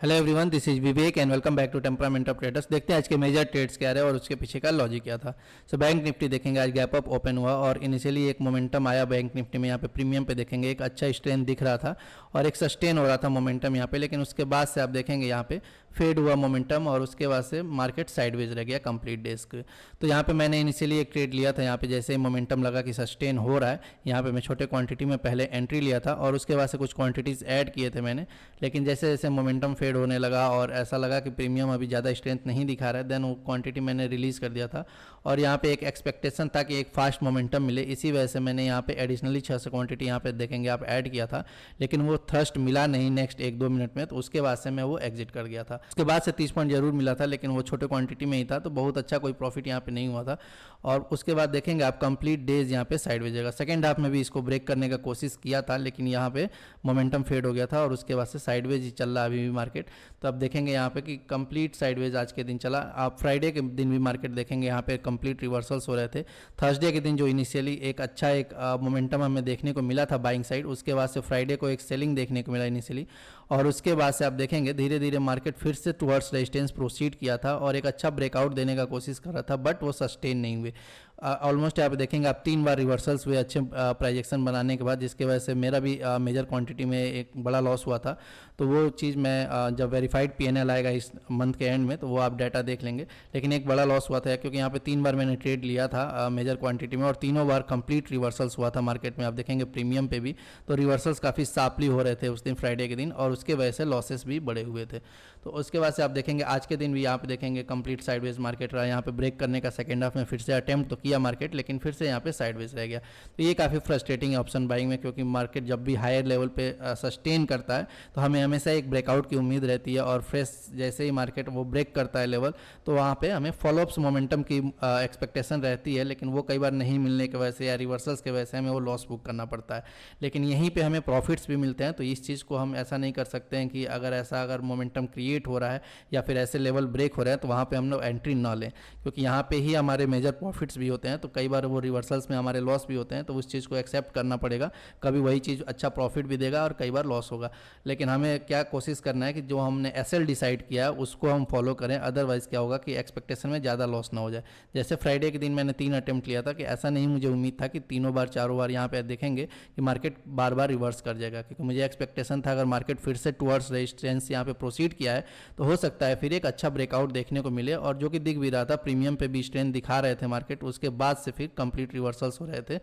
Hello everyone, this is Vivek and welcome back to temperament of traders. देखते हैं आज के मेजर ट्रेड्स क्या रहे और उसके पीछे का लॉजिक क्या था। सो बैंक निफ्टी देखेंगे, आज गैप अप ओपन हुआ और इनिशियली एक मोमेंटम आया बैंक निफ्टी में। यहाँ पे प्रीमियम पे देखेंगे एक अच्छा स्ट्रेंथ दिख रहा था और एक सस्टेन हो रहा था मोमेंटम यहाँ पे, लेकिन उसके बाद से आप देखेंगे यहाँ पे फेड हुआ मोमेंटम और उसके बाद से मार्केट साइडवेज रह गया कंप्लीट डेज के। तो यहाँ पे मैंने इनिशियली एक ट्रेड लिया था। यहाँ पे जैसे ही मोमेंटम लगा कि सस्टेन हो रहा है, यहाँ पे मैं छोटे क्वांटिटी में पहले एंट्री लिया था और उसके बाद से कुछ क्वांटिटीज ऐड किए थे मैंने। लेकिन जैसे जैसे मोमेंटम फेड होने लगा और ऐसा लगा कि प्रीमियम अभी ज़्यादा स्ट्रेंथ नहीं दिखा रहा है, देन वो क्वांटिटी मैंने रिलीज़ कर दिया था। और यहाँ पे एक एक्सपेक्टेशन था कि एक फास्ट मोमेंटम मिले, इसी वजह से मैंने यहाँ पे एडिशनली 600 क्वांटिटी यहाँ पे देखेंगे आप ऐड किया था। लेकिन वो थ्रस्ट मिला नहीं नेक्स्ट 1-2 मिनट में, तो उसके बाद से मैं वो एग्जिट कर गया था। उसके बाद से 30 पॉइंट जरूर मिला था, लेकिन वो छोटे क्वांटिटी में ही था, तो बहुत अच्छा कोई प्रॉफिट यहाँ पे नहीं हुआ था। और उसके बाद देखेंगे आप कंप्लीट डेज यहाँ पे साइडवेज जाएगा। सेकंड हाफ में भी इसको ब्रेक करने का कोशिश किया था, लेकिन यहाँ पे मोमेंटम फेड हो गया था और उसके बाद से साइडवेज ही चल रहा है अभी भी मार्केट। तो अब देखेंगे यहाँ पे कि कंप्लीट साइडवेज आज के दिन चला। आप फ्राइडे के दिन भी मार्केट देखेंगे यहाँ पे कंप्लीट रिवर्सल्स हो रहे थे। थर्सडे के दिन जो इनिशियली एक अच्छा एक मोमेंटम हमें देखने को मिला था बाइंग साइड, उसके बाद से फ्राइडे को एक सेलिंग देखने को मिला इनिशियली और उसके बाद से आप देखेंगे धीरे धीरे मार्केट फिर से टुवर्ड्स रेजिस्टेंस प्रोसीड किया था और एक अच्छा ब्रेकआउट देने का कोशिश कर रहा था, बट वो सस्टेन नहीं हुए। ऑलमोस्ट यहाँ पे देखेंगे आप 3 बार रिवर्सल्स हुए अच्छे प्राइजेक्शन बनाने के बाद, जिसके वजह से मेरा भी मेजर क्वांटिटी में एक बड़ा लॉस हुआ था। तो वो चीज़ मैं जब वेरीफाइड पीएनएल आएगा इस मंथ के एंड में, तो वो आप डाटा देख लेंगे। लेकिन एक बड़ा लॉस हुआ था क्योंकि यहाँ पे 3 बार मैंने ट्रेड लिया था मेजर क्वांटिटी में और तीनों बार कंप्लीट रिवर्सल्स हुआ था मार्केट में। आप देखेंगे प्रीमियम पे भी तो रिवर्सल्स काफ़ी शार्पली हो रहे थे उस दिन फ्राइडे के दिन और उसके वजह से लॉसेस भी बड़े हुए थे। तो उसके बाद से आप देखेंगे आज के दिन भी यहाँ पे देखेंगे कंप्लीट साइडवेज मार्केट रहा। यहाँ पे ब्रेक करने का सेकंड हाफ में फिर से अटेम्प्ट तो किया मार्केट, लेकिन फिर से यहाँ पे साइडवेज रह गया। तो ये काफ़ी फ्रस्ट्रेटिंग है ऑप्शन बाइंग में, क्योंकि मार्केट जब भी हायर लेवल पे सस्टेन करता है तो हमें हमेशा एक ब्रेकआउट की उम्मीद रहती है और फ्रेश जैसे ही मार्केट वो ब्रेक करता है लेवल, तो वहाँ पे हमें फॉलोअप्स मोमेंटम की एक्सपेक्टेशन रहती है। लेकिन वो कई बार नहीं मिलने की वजह से या रिवर्सल्स की वजह से हमें वो लॉस बुक करना पड़ता है। लेकिन यहीं पर हमें प्रॉफिट्स भी मिलते हैं। तो इस चीज़ को हम ऐसा नहीं कर सकते हैं कि अगर मोमेंटम क्रिएट हो रहा है या फिर ऐसे लेवल ब्रेक हो रहे हैं तो वहाँ पे हम लोग एंट्री ना लें, क्योंकि यहाँ पे ही हमारे मेजर प्रॉफिट्स भी होते हैं। तो कई बार वो रिवर्सल्स में हमारे लॉस भी होते हैं, तो उस चीज़ को एक्सेप्ट करना पड़ेगा। कभी वही चीज़ अच्छा प्रॉफिट भी देगा और कई बार लॉस होगा। लेकिन हमें क्या कोशिश करना है कि जो हमने एसएल डिसाइड किया है उसको हम फॉलो करें। अदरवाइज क्या होगा कि एक्सपेक्टेशन में ज़्यादा लॉस ना हो जाए। जैसे फ्राइडे के दिन मैंने 3 अटेम्प्ट लिया था कि ऐसा नहीं मुझे उम्मीद था कि तीनों बार चारों बार यहाँ पे देखेंगे कि मार्केट बार बार रिवर्स कर जाएगा, क्योंकि मुझे एक्सपेक्टेशन था अगर मार्केट फिर से टुवर्ड्स रेजिस्टेंस यहाँ पे प्रोसीड किया है तो हो सकता है फिर एक अच्छा ब्रेकआउट देखने को मिले। और जो कि दिख भी रहा था, प्रीमियम पे भी स्ट्रेंथ दिखा रहे थे मार्केट, उसके बाद से फिर कंप्लीट रिवर्सल्स हो रहे थे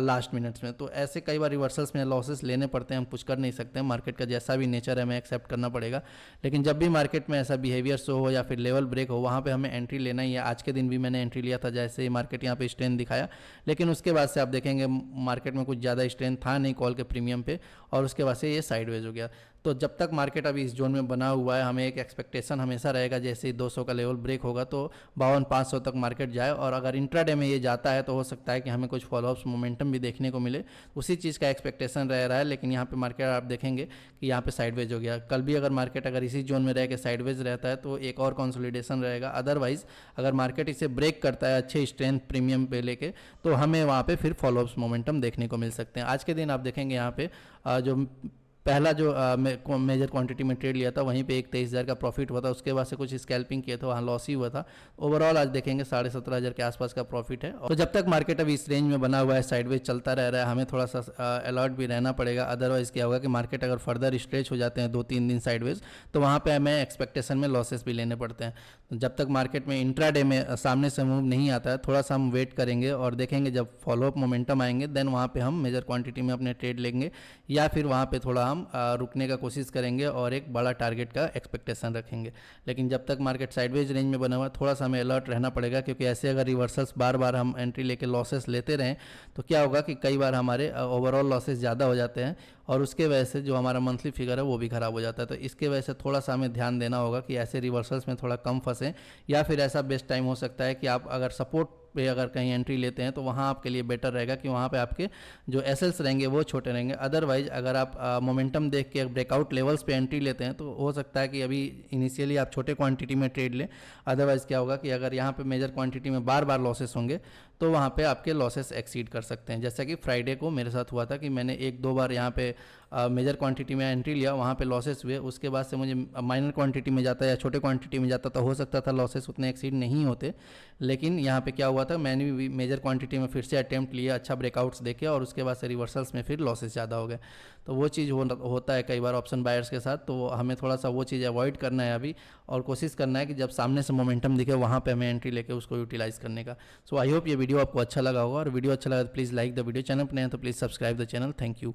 लास्ट मिनट्स में। तो ऐसे कई बार रिवर्सल्स में लॉसेस लेने पड़ते हैं, हम कुछ कर नहीं सकते हैं। मार्केट का जैसा भी नेचर है हमें एक्सेप्ट करना पड़ेगा। लेकिन जब भी मार्केट में ऐसा बिहेवियर शो हो या फिर लेवल ब्रेक हो, वहाँ पे हमें एंट्री लेना ही है। आज के दिन भी मैंने एंट्री लिया था जैसे ही मार्केट यहाँ पे स्ट्रेंथ दिखाया, लेकिन उसके बाद से आप देखेंगे मार्केट में कुछ ज़्यादा स्ट्रेंथ था नहीं कॉल के प्रीमियम पे और उसके बाद से ये साइडवेज हो गया। तो जब तक मार्केट अभी इस जोन में बना हुआ है, हमें एक एक्सपेक्टेशन हमेशा रहेगा जैसे ही 200 का लेवल ब्रेक होगा तो 52-500 तक मार्केट जाए। और अगर इंट्राडे में ये जाता है तो हो सकता है कि हमें कुछ फॉलोअप्स मोमेंटम भी देखने को मिले, उसी चीज़ का एक्सपेक्टेशन रह रहा है। लेकिन यहाँ पे मार्केट आप देखेंगे कि यहाँ पे साइडवेज हो गया। कल भी अगर मार्केट अगर इसी जोन में रह के साइडवेज रहता है तो एक और कंसोलिडेशन रहेगा। अदरवाइज अगर मार्केट इसे ब्रेक करता है अच्छे स्ट्रेंथ प्रीमियम पे लेके, तो हमें वहाँ पे फिर फॉलोअप्स मोमेंटम देखने को मिल सकते हैं। आज के दिन आप देखेंगे यहाँ पे जो पहला जो मेजर क्वांटिटी में ट्रेड लिया था वहीं पे एक 23,000 का प्रॉफिट हुआ था। उसके बाद से कुछ स्कैल्पिंग किया था, वहाँ लॉस ही हुआ था। ओवरऑल आज देखेंगे 17,500 के आसपास का प्रॉफिट है। तो जब तक मार्केट अभी इस रेंज में बना हुआ है, साइडवेज चलता रह रहा है, हमें थोड़ा सा अलर्ट भी रहना पड़ेगा। अदरवाइज क्या होगा कि मार्केट अगर फर्दर स्ट्रेच हो जाते हैं 2-3 दिन साइडवेज, तो वहाँ पर हमें एक्सपेक्टेशन में लॉसेस भी लेने पड़ते हैं। तो जब तक मार्केट में इंट्राडे में सामने से मूव नहीं आता है, थोड़ा सा हम वेट करेंगे और देखेंगे जब फॉलोअप मोमेंटम आएंगे देन वहाँ पे हम मेजर क्वांटिटी में अपने ट्रेड लेंगे या फिर वहाँ पे थोड़ा हम रुकने का कोशिश करेंगे और एक बड़ा टारगेट का एक्सपेक्टेशन रखेंगे। लेकिन जब तक मार्केट साइडवेज रेंज में बना हुआ, थोड़ा सा हमें अलर्ट रहना पड़ेगा, क्योंकि ऐसे अगर रिवर्सल्स बार बार हम एंट्री लेके लॉसेस लेते रहें तो क्या होगा कि कई बार हमारे ओवरऑल लॉसेस ज़्यादा हो जाते हैं और उसके वजह से जो हमारा मंथली फिगर है वो भी खराब हो जाता है। तो इसके वजह से थोड़ा सा हमें ध्यान देना होगा कि ऐसे रिवर्सल्स में थोड़ा कम फंसें, या फिर ऐसा बेस्ट टाइम हो सकता है कि आप अगर सपोर्ट पे अगर कहीं एंट्री लेते हैं तो वहाँ आपके लिए बेटर रहेगा कि वहाँ पे आपके जो एसएल्स रहेंगे वो छोटे रहेंगे। अदरवाइज अगर आप मोमेंटम देख के ब्रेकआउट लेवल्स पे एंट्री लेते हैं तो हो सकता है कि अभी इनिशियली आप छोटे क्वांटिटी में ट्रेड लें। अदरवाइज क्या होगा कि अगर यहाँ पे मेजर क्वांटिटी में बार बार लॉसेस होंगे तो वहाँ पे आपके लॉसेस एक्सीड कर सकते हैं। जैसा कि फ्राइडे को मेरे साथ हुआ था कि मैंने 1-2 बार यहाँ पे मेजर क्वांटिटी में एंट्री लिया, वहाँ पे लॉसेस हुए, उसके बाद से मुझे माइनर क्वांटिटी में जाता या छोटे क्वांटिटी में जाता तो हो सकता था लॉसेस उतने एक्सीड नहीं होते। लेकिन यहाँ पे क्या हुआ था, मैंने भी मेजर क्वांटिटी में फिर से अटेम्प्ट लिया, अच्छा ब्रेकआउट्स देखे और उसके बाद से रिवर्सल्स में फिर लॉसेस ज़्यादा हो गए। तो वो चीज़ होता है कई बार ऑप्शन बायर्स के साथ, तो हमें थोड़ा सा वो चीज़ अवॉइड करना है अभी, और कोशिश करना है कि जब सामने से मोमेंटम दिखे वहाँ पे हमें एंट्री लेके उसको यूटिलाइज करने का। सो आई होप ये वीडियो आपको अच्छा लगा होगा, और वीडियो अच्छा लगा तो please like the video, channel पर नए हैं तो please subscribe the channel. Thank you.